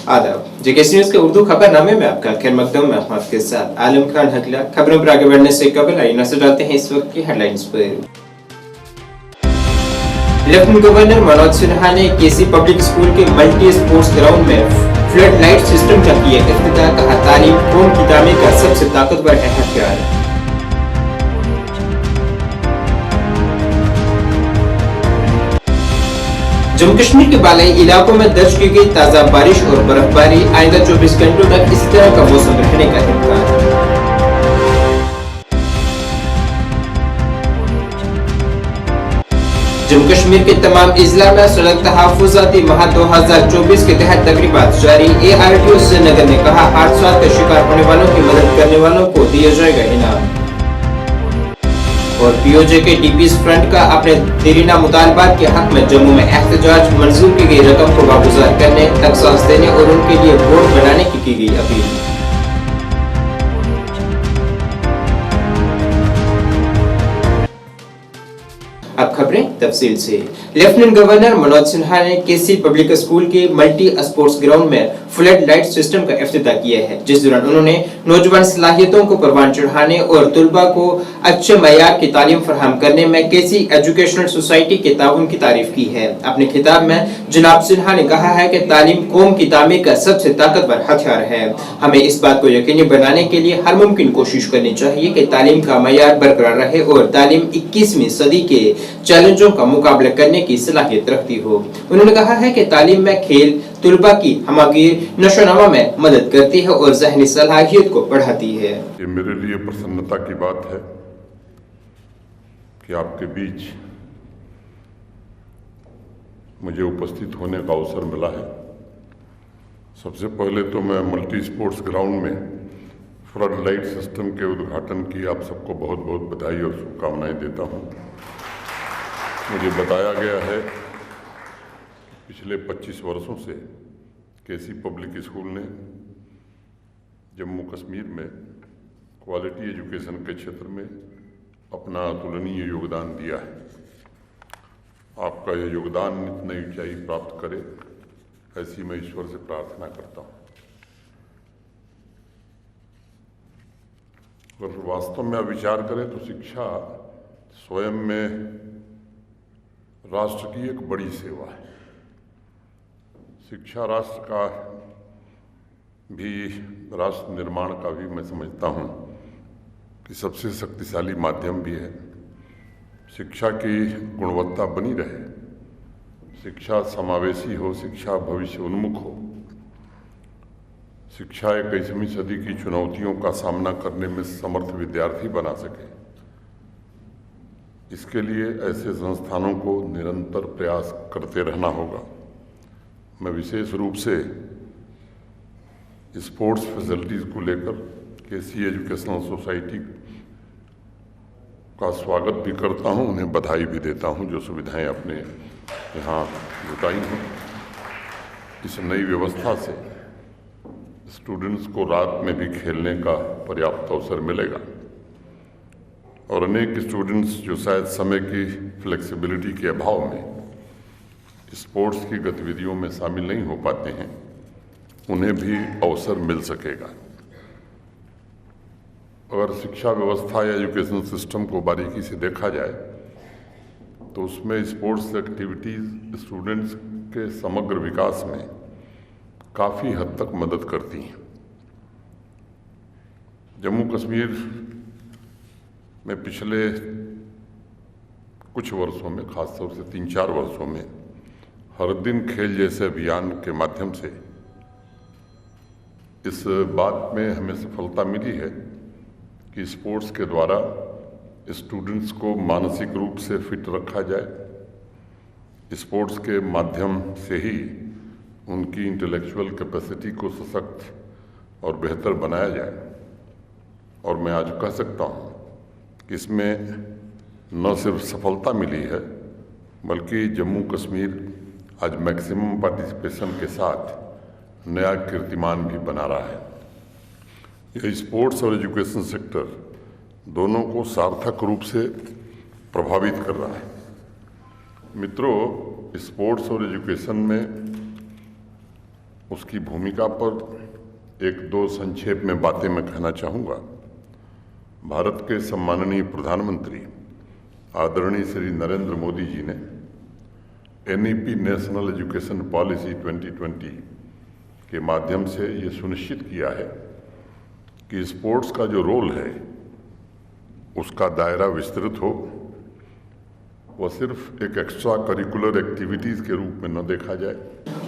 आदाब। JKC news के उर्दू खबरनामे में आपका खैर मकदम में अहमद के साथ आलम खान हकला। खबरों पर आगे बढ़ने से कबल आइए नजर डालते हैं इस वक्त की हेडलाइंस पर। लेफ्टिनेंट गवर्नर मनोज सिन्हा ने केसी पब्लिक स्कूल के मल्टी स्पोर्ट्स ग्राउंड में फ्लड लाइट सिस्टम का किया इफ्तिताह। कहा तालीम कौम की तामीर का सबसे ताकतवर है हथियार। जम्मू कश्मीर के बालाई इलाकों में दर्ज की गई ताजा बारिश और बर्फबारी। आइंदा 24 घंटों तक इसी तरह का मौसम रहने का इम्कान। जम्मू कश्मीर के तमाम इजला में सड़क तहफ़्फ़ुज़ाती माह 2024 के तहत तकरीबात जारी। ARTO श्रीनगर ने कहा हादसा का शिकार होने वालों की मदद करने वालों को दिया जाएगा इनाम। और POJ के DP's फ्रंट का अपने देरीना मुतालबात के हक में जम्मू में एहतजाज। मंजूर की गई रकम को वागुजार करने, टैक्स देने और उनके लिए बोर्ड बनाने की गई अपील। अब खबरें तफसील से। लेफ्टिनेंट गवर्नर मनोज सिन्हा ने केसी पब्लिक स्कूल के मल्टी स्पोर्ट्स ग्राउंड में फ्लड लाइट सिस्टम का इफ्तिताह किया है, जिस दौरान उन्होंने नौजवान सलाहियतों को परवान चढ़ाने और तुलबा को अच्छे मयार की तालीम फराहम करने में केसी एजुकेशनल सोसाइटी के ताउन की तारीफ की है। अपने खिताब में जनाब सिन्हा ने कहा है कि तालीम कौम की तामीर का सबसे ताकतवर हथियार है। हमें इस बात को यकीनी बनाने के लिए हर मुमकिन कोशिश करनी चाहिए कि तालीम का मयार बरकरार रहे और तालीम 21वीं सदी के चैलेंजों का मुकाबला करने की सलाहियत रखती हो। उन्होंने कहा है कि तालीम में खेल तुलबा की हमागिर नशोनमा में मदद करती है और ज़हनी सलाहियत को बढ़ाती है। ये मेरे लिए प्रसन्नता की बात है कि आपके बीच मुझे उपस्थित होने का अवसर मिला है। सबसे पहले तो मैं मल्टी स्पोर्ट्स ग्राउंड में फ्लड लाइट सिस्टम के उद्घाटन की आप सबको बहुत बहुत बधाई और शुभकामनाएं देता हूं। मुझे बताया गया है पिछले 25 वर्षों से केसी पब्लिक स्कूल ने जम्मू कश्मीर में क्वालिटी एजुकेशन के क्षेत्र में अपना अतुलनीय योगदान दिया है। आपका यह योगदान नित नई ऊंचाई प्राप्त करे, ऐसी मैं ईश्वर से प्रार्थना करता हूँ। अगर वास्तव में आप विचार करें तो शिक्षा स्वयं में राष्ट्र की एक बड़ी सेवा है। शिक्षा राष्ट्र का भी, राष्ट्र निर्माण का भी मैं समझता हूँ कि सबसे शक्तिशाली माध्यम भी है। शिक्षा की गुणवत्ता बनी रहे, शिक्षा समावेशी हो, शिक्षा भविष्य उन्मुख हो, शिक्षा 21वीं सदी की चुनौतियों का सामना करने में समर्थ विद्यार्थी बना सके, इसके लिए ऐसे संस्थानों को निरंतर प्रयास करते रहना होगा। मैं विशेष रूप से स्पोर्ट्स फैसिलिटीज़ को लेकर केसी एजुकेशनल सोसाइटी का स्वागत भी करता हूं, उन्हें बधाई भी देता हूं जो सुविधाएं अपने यहाँ जुटाई हैं। इस नई व्यवस्था से स्टूडेंट्स को रात में भी खेलने का पर्याप्त अवसर मिलेगा और अनेक स्टूडेंट्स जो शायद समय की फ्लेक्सिबिलिटी के अभाव में स्पोर्ट्स की गतिविधियों में शामिल नहीं हो पाते हैं, उन्हें भी अवसर मिल सकेगा। अगर शिक्षा व्यवस्था या एजुकेशन सिस्टम को बारीकी से देखा जाए तो उसमें स्पोर्ट्स एक्टिविटीज़ स्टूडेंट्स के समग्र विकास में काफ़ी हद तक मदद करती हैं। जम्मू कश्मीर में पिछले कुछ वर्षों में, खासतौर से 3-4 वर्षों में, हर दिन खेल जैसे अभियान के माध्यम से इस बात में हमें सफलता मिली है कि स्पोर्ट्स के द्वारा स्टूडेंट्स को मानसिक रूप से फिट रखा जाए। स्पोर्ट्स के माध्यम से ही उनकी इंटेलेक्चुअल कैपेसिटी को सशक्त और बेहतर बनाया जाए। और मैं आज कह सकता हूँ कि इसमें न सिर्फ सफलता मिली है बल्कि जम्मू कश्मीर आज मैक्सिमम पार्टिसिपेशन के साथ नया कीर्तिमान भी बना रहा है। यह स्पोर्ट्स और एजुकेशन सेक्टर दोनों को सार्थक रूप से प्रभावित कर रहा है। मित्रों, स्पोर्ट्स और एजुकेशन में उसकी भूमिका पर एक दो संक्षेप में बातें मैं कहना चाहूँगा। भारत के सम्माननीय प्रधानमंत्री आदरणीय श्री नरेंद्र मोदी जी ने NEP नेशनल एजुकेशन पॉलिसी 2020 के माध्यम से ये सुनिश्चित किया है कि स्पोर्ट्स का जो रोल है उसका दायरा विस्तृत हो, वह सिर्फ एक एक्स्ट्रा करिकुलर एक्टिविटीज के रूप में न देखा जाए।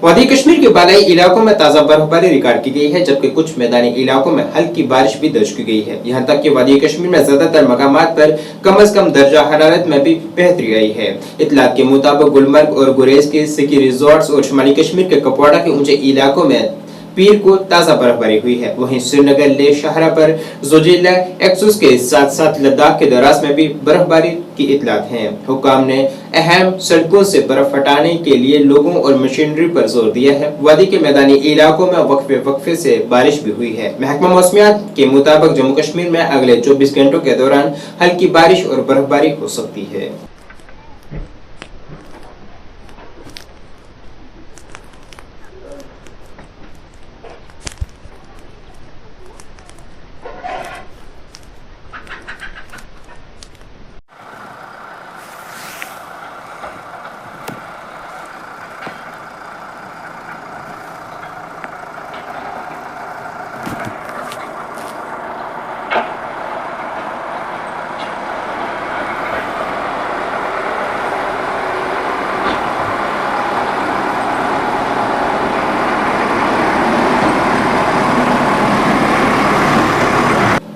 वादी कश्मीर के बालाई इलाकों में ताजा बर्फबारी रिकॉर्ड की गई है, जबकि कुछ मैदानी इलाकों में हल्की बारिश भी दर्ज की गई है। यहां तक कि वादी कश्मीर में ज्यादातर मकामात पर कम से कम दर्जा हरारत में भी बेहतरी आई है। इत्तलात के मुताबिक गुलमर्ग और गुरेज के स्की रिजॉर्ट्स और शुमाली कश्मीर के कपवाड़ा के ऊंचे इलाकों में पीर को ताजा बर्फबारी हुई है। वहीं श्रीनगर ले शाहरा पर जोजिला एक्सुस के साथ साथ लद्दाख के दराज में भी बर्फबारी की इत्तलात हैं। हुक्काम ने अहम सड़कों से बर्फ हटाने के लिए लोगों और मशीनरी पर जोर दिया है। वादी के मैदानी इलाकों में वक्फे से बारिश भी हुई है। महकमा मौसमियात के मुताबिक जम्मू कश्मीर में अगले 24 घंटों के दौरान हल्की बारिश और बर्फबारी हो सकती है।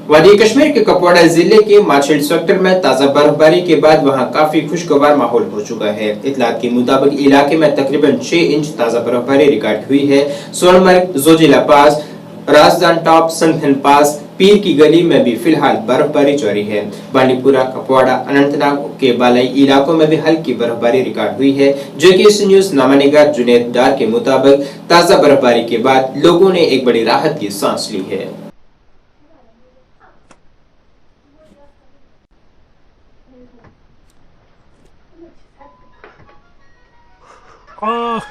वादी कश्मीर के कपवाड़ा जिले के मार्शल सेक्टर में ताजा बर्फबारी के बाद वहां काफी खुशगवार माहौल हो चुका है। इत्तलात के मुताबिक इलाके में तकरीबन 6 इंच ताजा बर्फबारी रिकॉर्ड हुई है। सोनमर्ग, जोजिला पास, राजदान टॉप, संथन पास, पीर की गली में भी फिलहाल बर्फबारी जारी है। बांडीपुरा, कपवाड़ा, अनंतनाग के बालाई इलाकों में भी हल्की बर्फबारी रिकॉर्ड हुई है। जेकेसी न्यूज नामानिगार जुनेद डार के मुताबिक ताजा बर्फबारी के बाद लोगों ने एक बड़ी राहत की सांस ली है।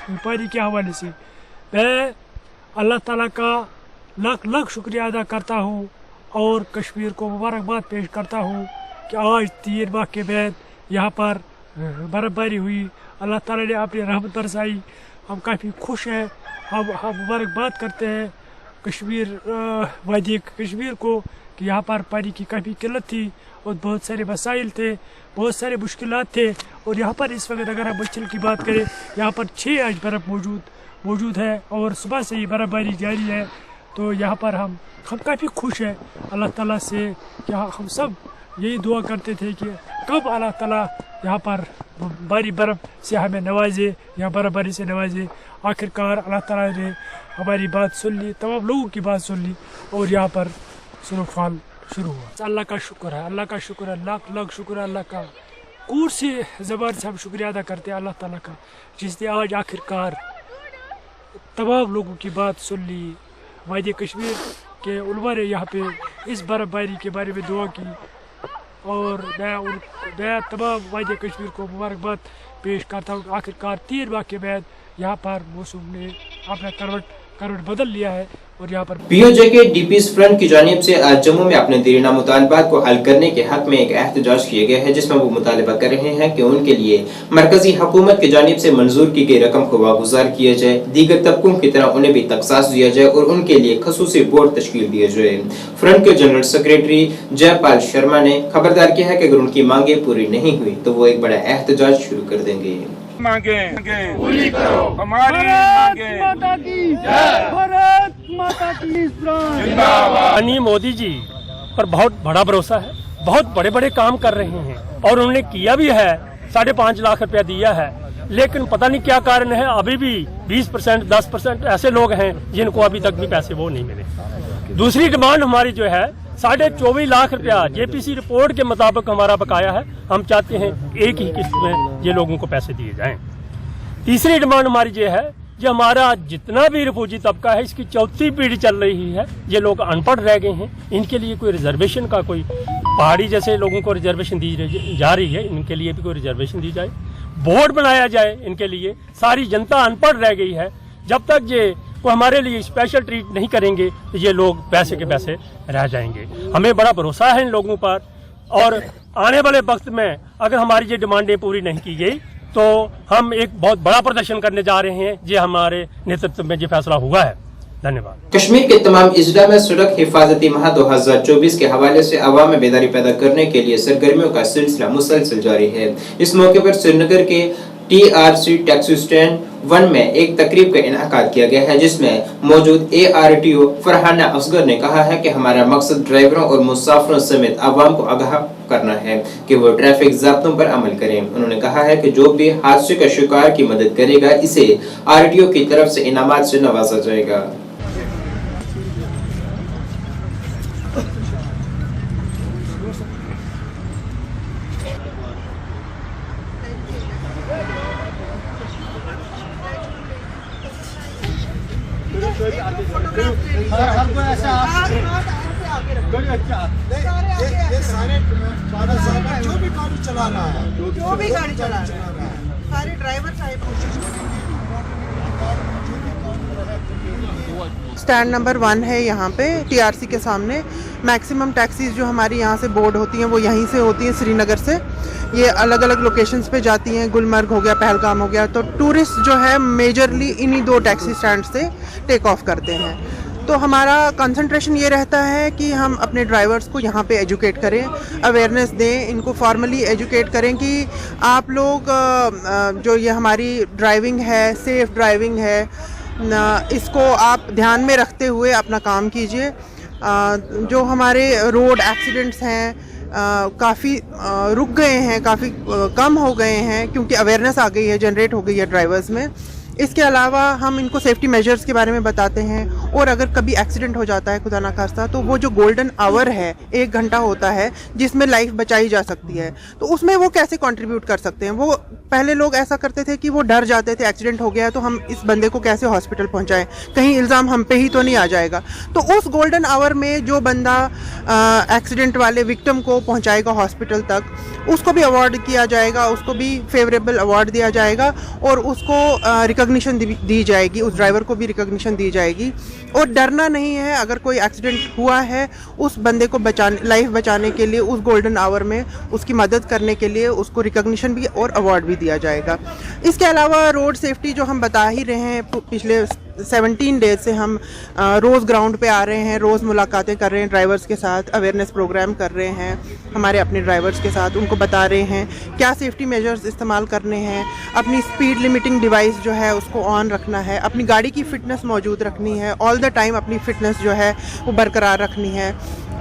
व्यापारी के हवाले से मैं अल्लाह ताला का लाख लाख शुक्रिया अदा करता हूँ और कश्मीर को मुबारकबाद पेश करता हूँ कि आज 3 माह के बाद यहाँ पर बर्फबारी हुई। अल्लाह ताला ने अपनी रहमत बरसाई। हम काफ़ी खुश हैं। हम मुबारकबाद करते हैं कश्मीर वादी कश्मीर को कि यहाँ पर पानी की काफ़ी किल्लत थी और बहुत सारे मसाइल थे, बहुत सारे मुश्किलात थे। और यहाँ पर इस वक्त अगर हम मच्छर की बात करें, यहाँ पर 6 इंच बर्फ़ मौजूद है और सुबह से ही बर्फबारी जारी है। तो यहाँ पर हम काफ़ी खुश हैं अल्लाह ताला से कि हम सब यही दुआ करते थे कि कब अल्लाह ताला यहाँ पर भारी बर्फ़ से हमें नवाजे, यहाँ बर्फबारी से नवाजे। आखिरकार अल्लाह ताला ने हमारी बात सुन ली, तमाम लोगों की बात सुन ली और यहाँ पर स्नोफॉल शुरू हुआ। अल्लाह का शुक्र है, अल्लाह का शुक्र है, लाख लाख शुक्र है अल्लाह का। कूर से ज़बान से हम शुक्रिया अदा करते हैं अल्लाह ताला का, जिसने आज आखिरकार तमाम लोगों की बात सुन ली। वादी कश्मीर के उलमा ने यहाँ पे इस बर्फबारी के बारे में दुआ की और मैं तमाम वादी कश्मीर को मुबारकबाद पेश करता हूँ। आखिरकार 3 माह के बाद यहाँ पर मौसम ने अपना करवट बदल लिया है और यहाँ पर पीओजे के डीपीएस फ्रंट की जानिब से आज जम्मू में अपने देरीना मुतालबात को हल करने के हक में एक एहतजाज किया गया है, जिसमें वो मुतालबा कर रहे हैं कि उनके लिए मरकजी हुकूमत की जानिब से मंजूर की गई रकम को वागुजार किया जाए, दीगर तबकों की तरह उन्हें भी तखसास दिया जाए और उनके लिए खसूसी बोर्ड तश्कील दिया जाए। फ्रंट के जनरल सेक्रेटरी जयपाल शर्मा ने खबरदार किया है कि अगर उनकी मांगे पूरी नहीं हुई तो वो एक बड़ा एहतजाज शुरू कर देंगे। मांगे पूरी करो हमारी मांगे। माता की जय, भारत माता की जिंदाबाद। माननीय मोदी जी पर बहुत बड़ा भरोसा है, बहुत बड़े बड़े काम कर रहे हैं और उन्होंने किया भी है। 5.5 लाख रुपया दिया है, लेकिन पता नहीं क्या कारण है, अभी भी 20% 10% ऐसे लोग हैं जिनको अभी तक भी पैसे वो नहीं मिले। दूसरी डिमांड हमारी जो है 24.5 लाख रुपया जेपीसी रिपोर्ट के मुताबिक हमारा बकाया है। हम चाहते हैं एक ही किस्त में ये लोगों को पैसे दिए जाएं। तीसरी डिमांड हमारी ये है कि हमारा जितना भी रिफ्यूजी तबका है, इसकी 4थी पीढ़ी चल रही है, ये लोग अनपढ़ रह गए हैं, इनके लिए कोई रिजर्वेशन का, कोई पहाड़ी जैसे लोगों को रिजर्वेशन दी जा रही है, इनके लिए भी कोई रिजर्वेशन दी जाए, बोर्ड बनाया जाए इनके लिए। सारी जनता अनपढ़ रह गई है। जब तक ये वो हमारे लिए स्पेशल ट्रीट नहीं करेंगे तो ये लोग पैसे के पैसे रह जाएंगे। हमें बड़ा भरोसा है इन लोगों पर, और आने वाले वक्त में अगर हमारी ये डिमांडें पूरी नहीं की गई तो हम एक बहुत बड़ा प्रदर्शन करने जा रहे हैं। ये हमारे नेतृत्व में ये फैसला हुआ है। धन्यवाद। कश्मीर के तमाम इजला में सड़क हिफाजती माह 2024 के हवाले से अवाम में बेदारी पैदा करने के लिए सरगर्मियों का सिलसिला मुसलसल जारी है। इस मौके पर श्रीनगर के TRC टैक्सी स्टैंड 1 में एक तकरीब का इनका किया गया है, जिसमें मौजूद ARTO फरहाना असगर ने कहा है कि हमारा मकसद ड्राइवरों और मुसाफिरों समेत आवाम को आगाह करना है कि वो ट्रैफिक ज़ाब्तों पर अमल करें। उन्होंने कहा है कि जो भी हादसे का शिकार की मदद करेगा इसे RTO की तरफ से इनामात से नवाजा जाएगा। जो भी गाड़ी चला रहा है सारे ड्राइवर साहब स्टैंड नंबर 1 है यहाँ पे TRC के सामने। मैक्सिमम टैक्सीज जो हमारी यहाँ से बोर्ड होती हैं वो यहीं से होती हैं, श्रीनगर से। ये अलग अलग लोकेशंस पे जाती हैं, गुलमर्ग हो गया, पहलगाम हो गया। तो टूरिस्ट जो है मेजरली इन्हीं 2 टैक्सी स्टैंड से टेक ऑफ करते हैं। तो हमारा कंसंट्रेशन ये रहता है कि हम अपने ड्राइवर्स को यहाँ पे एजुकेट करें, अवेयरनेस दें, इनको फॉर्मली एजुकेट करें कि आप लोग जो ये हमारी ड्राइविंग है, सेफ़ ड्राइविंग है, इसको आप ध्यान में रखते हुए अपना काम कीजिए। जो हमारे रोड एक्सीडेंट्स हैं काफ़ी रुक गए हैं, काफ़ी कम हो गए हैं, क्योंकि अवेयरनेस आ गई है, जनरेट हो गई है ड्राइवर्स में। इसके अलावा हम इनको सेफ्टी मेजर्स के बारे में बताते हैं, और अगर कभी एक्सीडेंट हो जाता है खुदा ना खास्ता तो वो जो गोल्डन आवर है, 1 घंटा होता है जिसमें लाइफ बचाई जा सकती है, तो उसमें वो कैसे कंट्रीब्यूट कर सकते हैं। वो पहले लोग ऐसा करते थे कि वो डर जाते थे एक्सीडेंट हो गया है तो हम इस बंदे को कैसे हॉस्पिटल पहुंचाएं, कहीं इल्ज़ाम हम पे ही तो नहीं आ जाएगा। तो उस गोल्डन आवर में जो बंदा एक्सीडेंट वाले विक्टिम को पहुंचाएगा हॉस्पिटल तक, उसको भी अवार्ड किया जाएगा, उसको भी फेवरेबल अवार्ड दिया जाएगा, और उसको रिकॉग्निशन दी जाएगी, उस ड्राइवर को भी रिकॉग्निशन दी जाएगी। और डरना नहीं है, अगर कोई एक्सीडेंट हुआ है उस बंदे को लाइफ बचाने के लिए उस गोल्डन आवर में उसकी मदद करने के लिए उसको रिकॉग्निशन भी और अवार्ड भी दिया जाएगा। इसके अलावा रोड सेफ्टी जो हम बता ही रहे हैं, पिछले 17 डेज से हम रोज़ ग्राउंड पे आ रहे हैं, रोज़ मुलाकातें कर रहे हैं ड्राइवर्स के साथ, अवेयरनेस प्रोग्राम कर रहे हैं हमारे अपने ड्राइवर्स के साथ, उनको बता रहे हैं क्या सेफ्टी मेजर्स इस्तेमाल करने हैं, अपनी स्पीड लिमिटिंग डिवाइस जो है उसको ऑन रखना है, अपनी गाड़ी की फ़िटनेस मौजूद रखनी है, ऑल द टाइम अपनी फ़िटनेस जो है वो बरकरार रखनी है,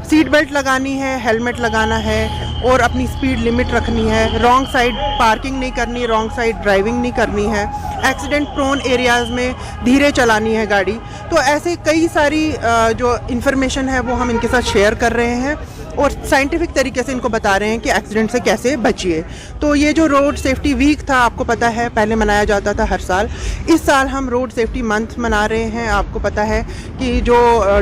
सीट बेल्ट लगानी है, हेलमेट लगाना है, और अपनी स्पीड लिमिट रखनी है, रॉन्ग साइड पार्किंग नहीं करनी, रॉन्ग साइड ड्राइविंग नहीं करनी है, एक्सीडेंट प्रोन एरियाज़ में धीरे चलानी है गाड़ी। तो ऐसे कई सारी जो इन्फॉर्मेशन है वो हम इनके साथ शेयर कर रहे हैं, और साइंटिफिक तरीके से इनको बता रहे हैं कि एक्सीडेंट से कैसे बचिए। तो ये जो रोड सेफ्टी वीक था, आपको पता है पहले मनाया जाता था हर साल, इस साल हम रोड सेफ्टी मंथ मना रहे हैं। आपको पता है कि जो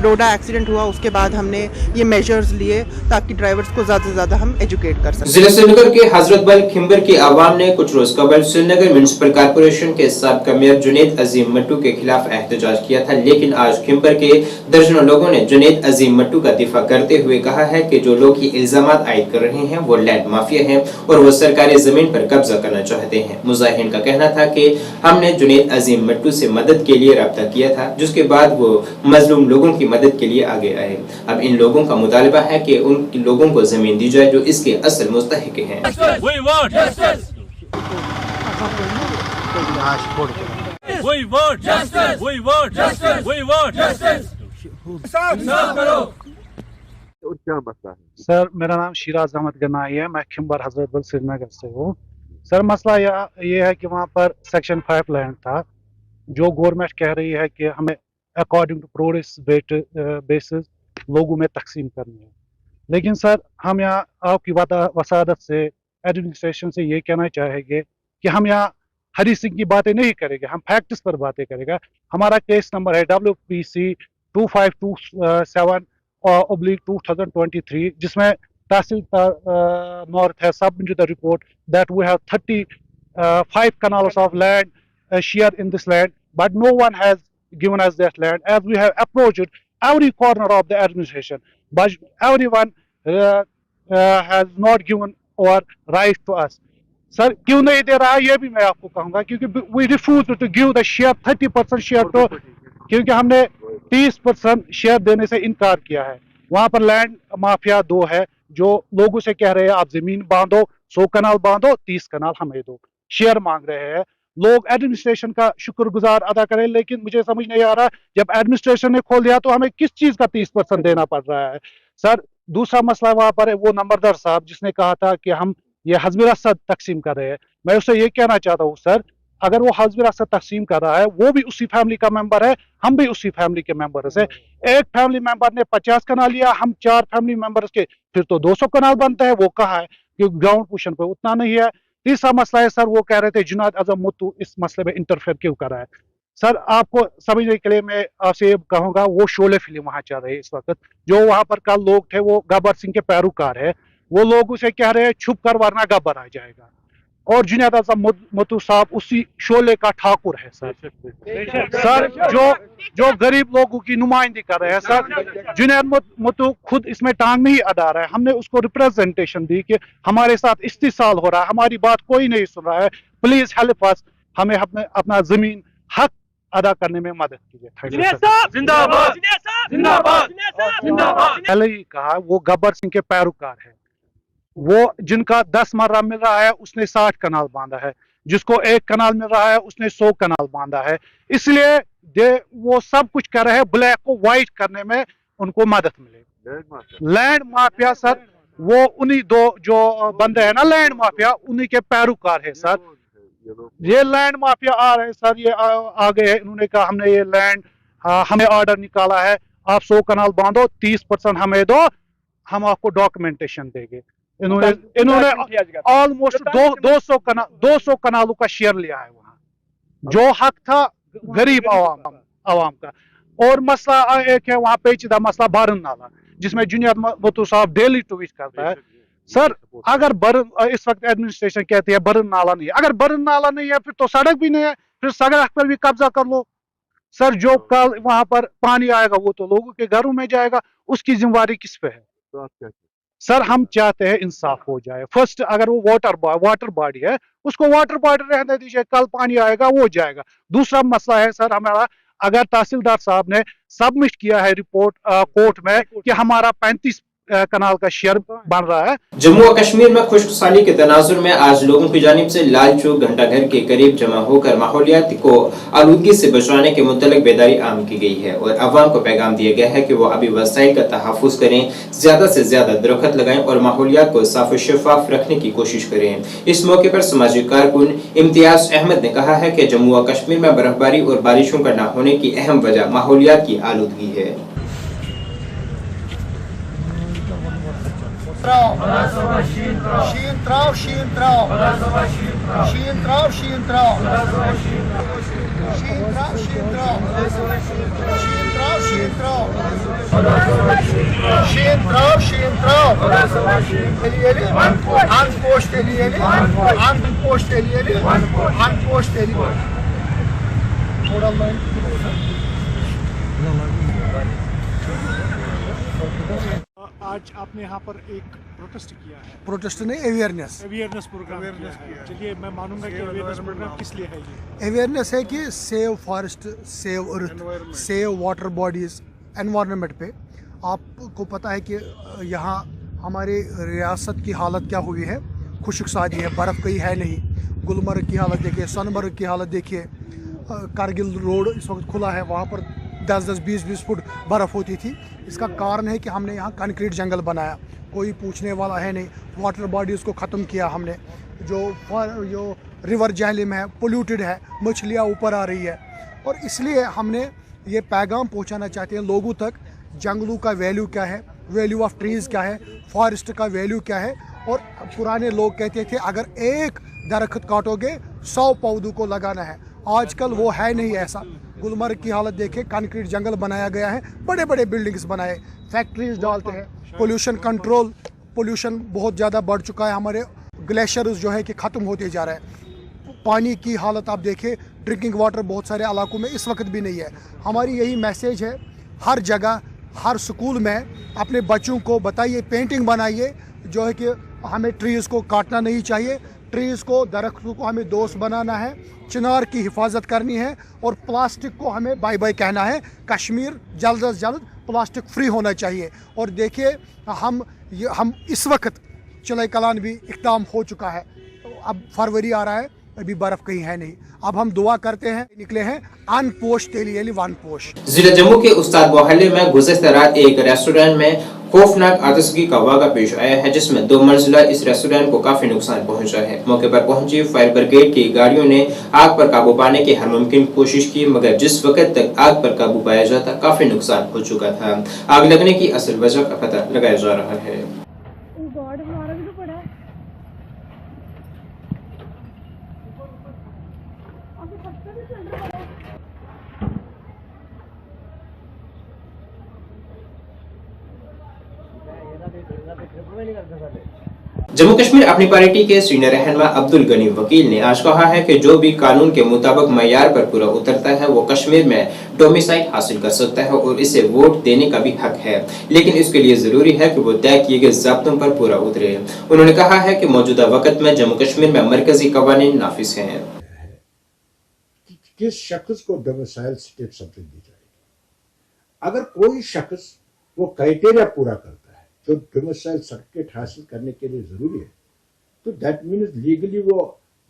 डोडा एक्सीडेंट हुआ उसके बाद हमने ये मेजर्स लिए ताकि ड्राइवर्स को ज़्यादा से ज़्यादा हम एजुकेट कर सकें। जिला श्रीनगर के हजरत बल खिंबर की आवाम ने कुछ रोज कबल श्रीनगर म्युनिसिपल कॉर्पोरेशन के साबिका मेयर जुनैद अजीम मट्टू के खिलाफ एहतजाज किया था, लेकिन आज खिंबर के दर्जनों लोगों ने जुनैद अजीम मट्टू का दिफा करते हुए कहा है कि जो लोग ये इल्जामात आयद कर रहे हैं वो लैंड माफिया हैं और वो सरकारी जमीन पर कब्जा करना चाहते हैं। मुजाहिरीन का कहना था कि हमने जुनैद अजीम मट्टू से मदद के लिए राब्ता किया था, जिसके बाद वो मजलूम लोगों की मदद के लिए आगे आए। अब इन लोगों का मुतालबा है कि उन लोगों को जमीन दी जाए जो इसके असल मुस्तहिक हैं। और क्या मसला है? सर मेरा नाम शिराज अहमद गनाई है, मैं खिंबर हजरत बल श्रीनगर से हूँ। सर मसला ये है कि वहाँ पर सेक्शन 5 लैंड था, जो गवर्नमेंट कह रही है कि हमें अकॉर्डिंग टू प्रोग्रेस बेसिस लोगों में तकसीम करनी है। लेकिन सर हम यहाँ आपकी वसादत से एडमिनिस्ट्रेशन से ये कहना चाहेंगे कि हम यहाँ हरी सिंह की बातें नहीं करेंगे, हम फैक्ट्स पर बातें करेंगे। हमारा केस नंबर है WPC 2527/2023, जिसमें तहसील नॉर्थ है submit the report that we have 35 canals of land shared in this land, but no one has given us that land, as we have approached every corner of the administration, but everyone has not given our right to us. Sir क्यों नहीं दे रहा है ये भी मैं आपको कहूंगा, क्योंकि we refuse to give the share 30% share तो, क्योंकि हमने 30% शेयर देने से इनकार किया है। वहां पर लैंड माफिया 2 है जो लोगों से कह रहे हैं आप जमीन बांधो, 100 कनाल बांधो, 30 कनाल हमें दो, शेयर मांग रहे हैं। लोग एडमिनिस्ट्रेशन का शुक्रगुजार अदा करें, लेकिन मुझे समझ नहीं आ रहा जब एडमिनिस्ट्रेशन ने खोल दिया तो हमें किस चीज का 30% देना पड़ रहा है। सर दूसरा मसला वहां पर है वो नंबरदार साहब जिसने कहा था कि हम ये हज़्ब रसद तकसीम कर रहे हैं। मैं उससे ये कहना चाहता हूँ सर, अगर वो हज़्ब रसद तकसीम कर रहा है वो भी उसी फैमिली का मेंबर है, हम भी उसी फैमिली के मेंबर है। एक फैमिली मेंबर ने 50 कनाल लिया, हम 4 फैमिली मेंबर्स के फिर तो 200 कनाल बनता है। वो कहा है कि ग्राउंड पोजीशन पे उतना नहीं है। तीसरा मसला है सर, वो कह रहे थे जुनाद आजम मुत्तू इस मसले में इंटरफेयर क्यों कर रहा है। सर आपको समझने के लिए मैं आपसे कहूंगा, वो शोले फिल्म वहां चल रही है इस वक्त, जो वहां पर कल लोग थे वो गब्बर सिंह के पैरोकार है, वो लोग उसे कह रहे हैं छुप कर वरना गब्बर आ जाएगा, और जुनैद आजम मुत्तू साहब उसी शोले का ठाकुर है सर। सर जो गरीब लोगों की नुमाइंदगी कर रहे हैं सर, जुनैद मुत्तू खुद इसमें टांग नहीं अड़ा रहा है। हमने उसको रिप्रेजेंटेशन दी कि हमारे साथ इस्तिसाल हो रहा है, हमारी बात कोई नहीं सुन रहा है, प्लीज हेल्प अस, हमें अपना जमीन हक अदा करने में मदद कीजिए। पहले ही कहा वो गब्बर सिंह के पैरोकार है, वो जिनका 10 मर्रा मिल रहा है उसने 60 कनाल बांधा है, जिसको 1 कनाल मिल रहा है उसने 100 कनाल बांधा है। इसलिए वो सब कुछ कर रहे हैं ब्लैक को व्हाइट करने में उनको मदद मिले। लैंड माफिया सर, वो उन्हीं 2 जो बंदे हैं ना लैंड माफिया, उन्हीं के पैरोकार है सर। ये लैंड माफिया आ रहे हैं सर, ये आ गए हैं, इन्होंने कहा हमने ये लैंड हमें ऑर्डर निकाला है, आप 100 कनाल बांधो, 30% हमें दो, हम आपको डॉक्यूमेंटेशन देंगे। इन्होंने ऑलमोस्ट 200 कनालों का शेयर लिया है वहाँ, जो हक था गरीब आवाम का। और मसला एक है वहाँ पेचीदा मसला बरन नाला, जिसमें जुनैद मुत्तू साहब डेली ट्वीट करता है। सर अगर इस वक्त एडमिनिस्ट्रेशन कहती है बरन नाला नहीं है, अगर बरन नाला नहीं है फिर तो सड़क भी नहीं है, फिर सड़क पर भी कब्जा कर लो। सर जो कल वहां पर पानी आएगा वो तो लोगों के घरों में जाएगा, उसकी जिम्मेवारी किस पे है? तो आप क्या सर हम चाहते हैं इंसाफ हो जाए। फर्स्ट अगर वो वाटर बॉडी है उसको वाटर बॉडी रहने दीजिए, कल पानी आएगा वो जाएगा। दूसरा मसला है सर हमारा, अगर तहसीलदार साहब ने सबमिट किया है रिपोर्ट कोर्ट में कि हमारा 35 कनाल का शेयर बन रहा है। जम्मू और कश्मीर में खुशकसाली के तनाजुर में आज लोगों की जानिब से लाल चौक घंटाघर के करीब जमा होकर माहौलियात को आलूदगी से बचाने के मुतल्लिक बेदारी आम की गई है और अवाम को पैगाम दिया गया है कि वो अभी वसाइल का तहफ़्फ़ुज़ करें, ज्यादा से ज्यादा दरख्त लगाएं और माहौलियात को साफ शफाफ रखने की कोशिश करें। इस मौके पर समाजी कारकुन इम्तियाज अहमद ने कहा है कि जम्मू और कश्मीर में बर्फबारी और बारिशों का न होने की अहम वजह माहौलियात की आलूदगी है। आज आपने यहाँ पर एक प्रोटेस्ट किया है। प्रोटेस्ट नहीं, अवेयरनेस प्रोग्राम किया है। चलिए मैं मानूंगा कि अवेयरनेस प्रोग्राम किस लिए है ये? अवेयरनेस है कि save forest, save earth, save water bodies, environment पे। आपको पता है कि यहाँ हमारे रियासत की हालत क्या हुई है, खुशकसाली है, बर्फ़ कहीं है नहीं। गुलमर्ग की हालत देखिए, सोनमर्ग की हालत देखिए, कारगिल रोड इस वक्त खुला है, वहाँ पर 10-10, 20-20 फुट बर्फ़ होती थी। इसका कारण है कि हमने यहाँ कंक्रीट जंगल बनाया, कोई पूछने वाला है नहीं। वाटर बॉडीज़ को ख़त्म किया हमने, जो रिवर जहलिम है, पोल्यूटेड है, मछलियाँ ऊपर आ रही है। और इसलिए हमने ये पैगाम पहुँचाना चाहते हैं लोगों तक, जंगलों का वैल्यू क्या है, वैल्यू ऑफ ट्रीज़ क्या है, फॉरेस्ट का वैल्यू क्या है। और पुराने लोग कहते थे अगर एक दरख्त काटोगे 100 पौधों को लगाना है। आजकल वो है नहीं ऐसा। गुलमर्ग की हालत देखें, कंक्रीट जंगल बनाया गया है, बड़े बड़े बिल्डिंग्स बनाए, फैक्ट्रीज डालते हैं, पोल्यूशन कंट्रोल, पोल्यूशन बहुत ज़्यादा बढ़ चुका है, हमारे ग्लेशियर्स जो है कि ख़त्म होते जा रहे हैं। पानी की हालत आप देखें, ड्रिंकिंग वाटर बहुत सारे इलाकों में इस वक्त भी नहीं है। हमारी यही मैसेज है, हर जगह हर स्कूल में अपने बच्चों को बताइए, पेंटिंग बनाइए जो है कि हमें ट्रीज़ को काटना नहीं चाहिए, ट्रीज़ को, दरख्तों को हमें दोस्त बनाना है, चिनार की हिफाजत करनी है और प्लास्टिक को हमें बाय बाय कहना है। कश्मीर जल्द अज जल्द प्लास्टिक फ्री होना चाहिए। और देखिए हम इस वक्त चिनाई कलान भी इक़दाम हो चुका है, अब फरवरी आ रहा है, अभी बर्फ़ कहीं है नहीं। अब हम दुआ करते हैं, निकले हैं अनपोश तेली यानी वन पोश। जिला जम्मू के उस्ताद मोहल्ले में गुज़श्ता रात एक रेस्टोरेंट में खौफनाक आतिशबाजी का वाक़ा पेश आया है, जिसमें 2 मंजिला इस रेस्टोरेंट को काफी नुकसान पहुंचा है। मौके पर पहुंची फायर ब्रिगेड की गाड़ियों ने आग पर काबू पाने की हर मुमकिन कोशिश की, मगर जिस वक्त तक आग पर काबू पाया जाता काफी नुकसान हो चुका था। आग लगने की असल वजह का पता लगाया जा रहा है। जम्मू कश्मीर अपनी पार्टी के सीनियर रहनुमा अब्दुल गनी वकील ने आज कहा है कि जो भी कानून के मुताबिक मयार पर पूरा उतरता है वो कश्मीर में डोमिसाइल हासिल कर सकता है और इसे वोट देने का भी हक है, लेकिन इसके लिए जरूरी है कि वो तय किए गए ज़ाब्तों पर पूरा उतरे। उन्होंने कहा है कि मौजूदा वक्त में जम्मू कश्मीर में मरकजी कवानीन नाफिज हैं। किस शख्स को डोमिसाइल स्टेट सब्सिडी दी जाएगी? अगर कोई शख्स वो क्राइटेरिया पूरा करता है जो डोमिसाइल सर्टिफिकेट हासिल करने के लिए जरूरी है, तो दैट मीन्स लीगली वो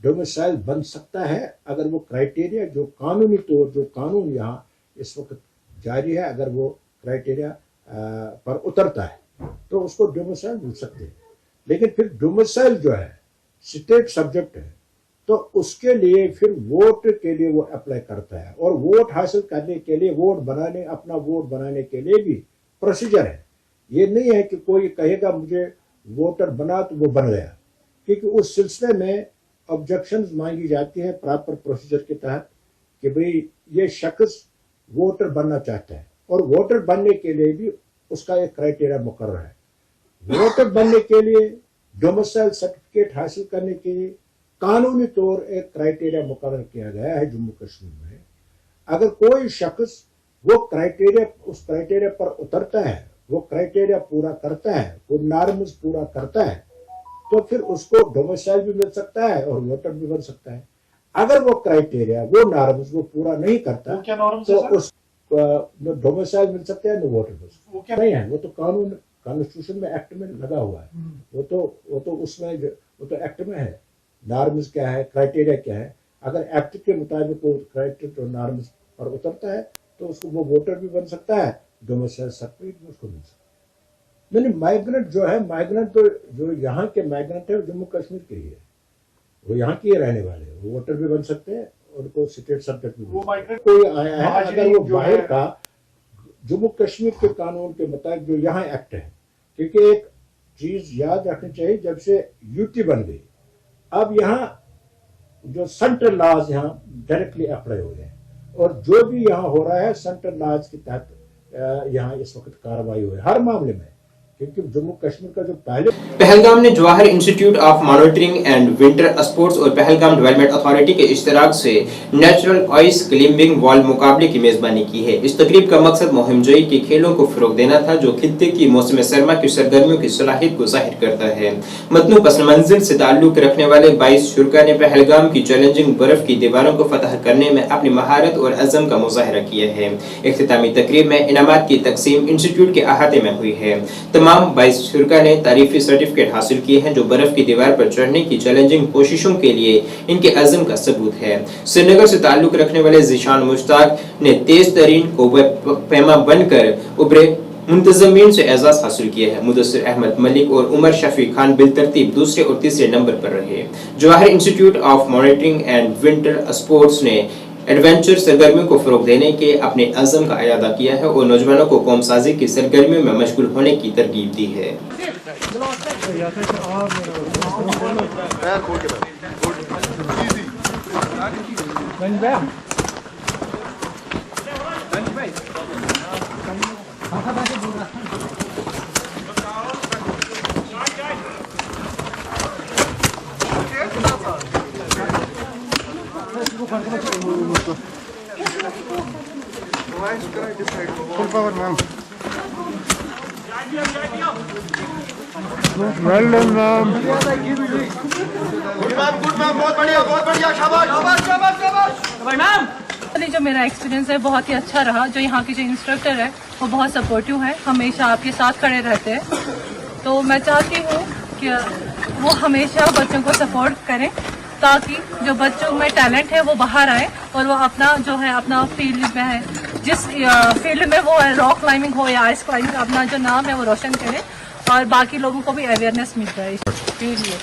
डोमिसाइल बन सकता है। अगर वो क्राइटेरिया जो कानूनी तौर जो कानून यहाँ इस वक्त जारी है, अगर वो क्राइटेरिया पर उतरता है तो उसको डोमिसाइल मिल सकते हैं। लेकिन फिर डोमिसाइल जो है स्टेट सब्जेक्ट है, तो उसके लिए फिर वोट के लिए वो अप्लाई करता है और वोट हासिल करने के लिए अपना वोट बनाने के लिए भी प्रोसीजर है। ये नहीं है कि कोई कहेगा मुझे वोटर बना तो वो बन गया, क्योंकि उस सिलसिले में ऑब्जेक्शंस मांगी जाती है प्रॉपर प्रोसीजर के तहत कि भाई ये शख्स वोटर बनना चाहता है और वोटर बनने के लिए भी उसका एक क्राइटेरिया मुकर्रर है। वोटर बनने के लिए, डोमिसाइल सर्टिफिकेट हासिल करने के लिए कानूनी तौर एक क्राइटेरिया मुकर्रर किया गया है जम्मू कश्मीर में। अगर कोई शख्स वो उस क्राइटेरिया पर उतरता है, वो क्राइटेरिया पूरा करता है, वो नॉर्म्स पूरा करता है, तो फिर उसको डोमिसाइल भी मिल सकता है और वोटर भी बन सकता है। अगर वो क्राइटेरिया, वो नॉर्म्स वो पूरा नहीं करता, तो उस डोमिसाइल मिल सकता है, न वोटर मिल सकता है। वो क्या नहीं है, वो तो कॉन्स्टिट्यूशन में, एक्ट में लगा हुआ है। वो तो उसमें वो तो एक्ट में है, नॉर्म्स क्या है, क्राइटेरिया क्या है। अगर एक्ट के मुताबिक वो क्राइटेरिया और नॉर्म्स पर उतरता है तो उसको वो वोटर भी बन सकता है, डोमिसाइल सर्टिफिकेट भी उसको मिल सकता है। नहीं, माइग्रेंट जो है, माइग्रेंट तो जो यहाँ के माइग्रेंट है वो जम्मू कश्मीर के ही है, वो यहाँ के रहने वाले हैं, वो वोटर भी बन सकते हैं और उनको स्टेट सब्जेक्ट भी। वो माइग्रेंट कोई आया है, अगर वो बाहर का जम्मू कश्मीर के कानून के मुताबिक जो यहाँ एक्ट है, क्योंकि एक चीज याद रखनी चाहिए, जब से यूटी बन गई अब यहाँ जो सेंट्रल लॉज यहाँ डायरेक्टली अप्लाई हो गए हैं और जो भी यहाँ हो रहा है सेंट्रल लॉज के तहत यहाँ इस वक्त कार्रवाई हुई है हर मामले में, क्योंकि जम्मू कश्मीर का जो पहलगाम ने Jawahar institute of monitoring and winter sports और पहलगाम डेवलपमेंट अथॉरिटी के इश्तराक से नेचुरल आइस क्लाइंबिंग वॉल मुकाबले की मेजबानी की है। इस तकरीब का मकसद मुहिम जोई के खेलों को फरोग देना था, जो खित्ते की मौसम सरमा की सरगर्मियों की सलाहियत को जाहिर करता है। मतनू पस मंजिल से ताल्लुक रखने वाले 22 शुरा ने पहलगाम की चैलेंजिंग बर्फ की दीवारों को फतह करने में अपनी महारत और अज़म का मुजाहरा किया है। इख्तितामी तकरीब में इनामात की तकसीम इंस्टीट्यूट के अहाते में हुई है। तमाम 22 शुरा ने तारीफी सर्टिफिकेट हासिल किए हैं, जो बर्फ की दीवार पर चढ़ने की चैलेंजिंग कोशिशों के लिए इनके अज़म का सबूत है। श्रीनगर से ताल्लुक रखने वाले ज़ीशान मुश्ताक ने तेज तरीन पैमा बनकर उभरे मुंतजमीन से एजाज हासिल किया है। मुदस्सिर अहमद मलिक और उमर शफी खान बिलतरतीब दूसरे और तीसरे नंबर पर रहे। Jawahar institute of monitoring and winter sports ने एडवेंचर सरगर्मियों को फरोग देने के अपने अज़म का अयादा किया है और नौजवानों को कौमसाजी की सरगर्मियों में मशगूल होने की तरगीब दी है। Full power, ma'am. Well done, ma'am. Good ma'am, बहुत बढ़िया, शाबाश, शाबाश, शाबाश, शाबाश। जो मेरा एक्सपीरियंस है बहुत ही अच्छा रहा। जो यहाँ के जो इंस्ट्रक्टर है वो बहुत सपोर्टिव है, हमेशा आपके साथ खड़े रहते हैं। तो मैं चाहती हूँ कि वो हमेशा बच्चों को सपोर्ट करें ताकि जो बच्चों में टैलेंट है वो बाहर आए और वो अपना जो है अपना फील्ड में है, जिस फील्ड में वो है, रॉक क्लाइंबिंग हो या आइस क्लाइंबिंग, अपना जो नाम है वो रोशन करें और बाकी लोगों को भी अवेयरनेस मिल जाए इसके लिए।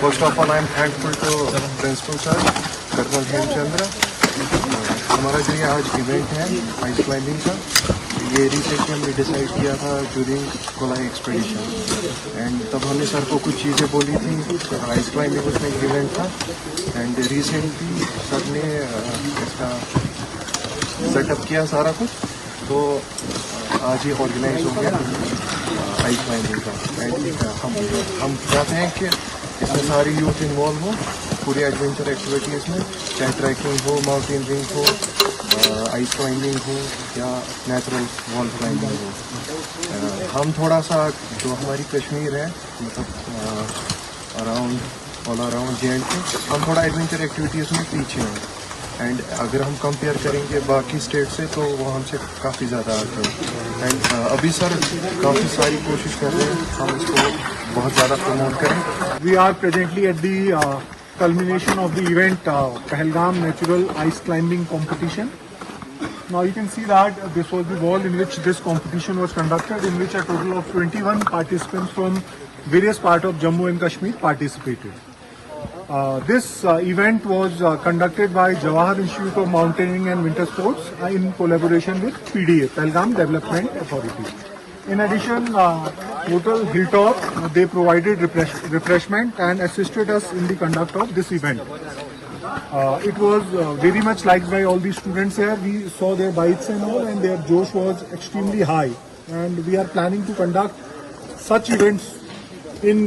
First of all I am thankful to principal sir colonel Hemchandra. हमारा जो ये आज इवेंट है आइस क्लाइंबिंग का, ये रिसेंटली हमने डिसाइड किया था ड्यूरिंग कोलाई एक्सपीडिशन एंड तब हमने सर को कुछ चीज़ें बोली थी। आइस क्लाइंबिंग उसमें एक इवेंट था एंड रिसेंटली सर ने इसका सेटअप किया सारा कुछ, तो आज ये ऑर्गेनाइज हो गया आइस क्लाइंबिंग का। एंड हम चाहते हैं कि इसमें सारी यूथ इन्वॉल्व हो पूरी एडवेंचर एक्टिविटीज़ में, चाहे ट्रैकिंग हो, माउंटेनियरिंग हो, आइस क्लाइंबिंग हो या नेचुरल वॉल क्लाइंबिंग हो। हम थोड़ा सा जो हमारी कश्मीर है मतलब ऑल अराउंड JNK, हम थोड़ा एडवेंचर एक्टिविटीज़ में पीछे हैं एंड अगर हम कंपेयर करेंगे बाकी स्टेट से तो वो हमसे काफ़ी ज़्यादा आगे हैं। एंड अभी सर काफ़ी सारी कोशिश कर रहे हैं हम इसको बहुत ज़्यादा प्रमोट करें। We are presently at the culmination of the event Pahalgam Natural Ice Climbing Competition. Now you can see that this was the wall in which this competition was conducted, in which a total of 21 participants from various parts of Jammu and Kashmir participated. This event was conducted by Jawahar Institute of Mountaineering and Winter Sports in collaboration with PDA, Pahalgam Development Authority. In addition, Hotel Hilltop, they provided refreshment and assisted us in the conduct of this event. It was very much liked by all the students here. We saw their bikes and all, and their josh was extremely high. And we are planning to conduct such events in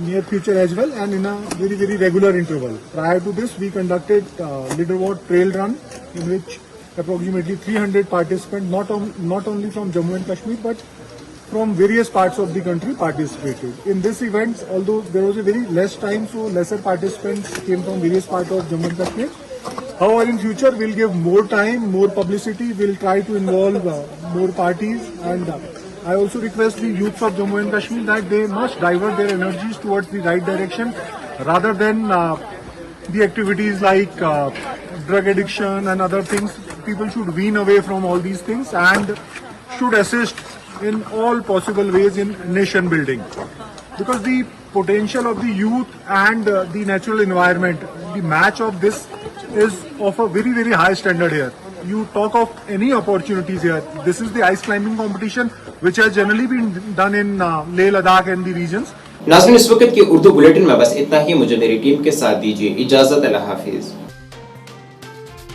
near future as well, and in a very, very regular interval. Prior to this, we conducted Leaderboard Trail Run, in which approximately 300 participants, not only from Jammu and Kashmir, but from various parts of the country participated. In this event, although there was a very less time, so lesser participants came from various parts of Jammu and Kashmir. However, in future, we'll give more time, more publicity, we'll try to involve more parties, and I also request the youths of Jammu and Kashmir that they must divert their energies towards the right direction rather than the activities like drug addiction and other things. People should wean away from all these things and should assist in all possible ways in nation building, because the potential of the youth and the natural environment, the match of this is of a very, very high standard here. You talk of any opportunities here. This is the ice climbing competition which has generally been done in Leh Ladakh and the regions. नाज़रीन, इस वक्त के Urdu bulletin में बस इतना ही। मुझे मेरी team के साथ दीजिए इजाजत। अल्लाह हाफिज।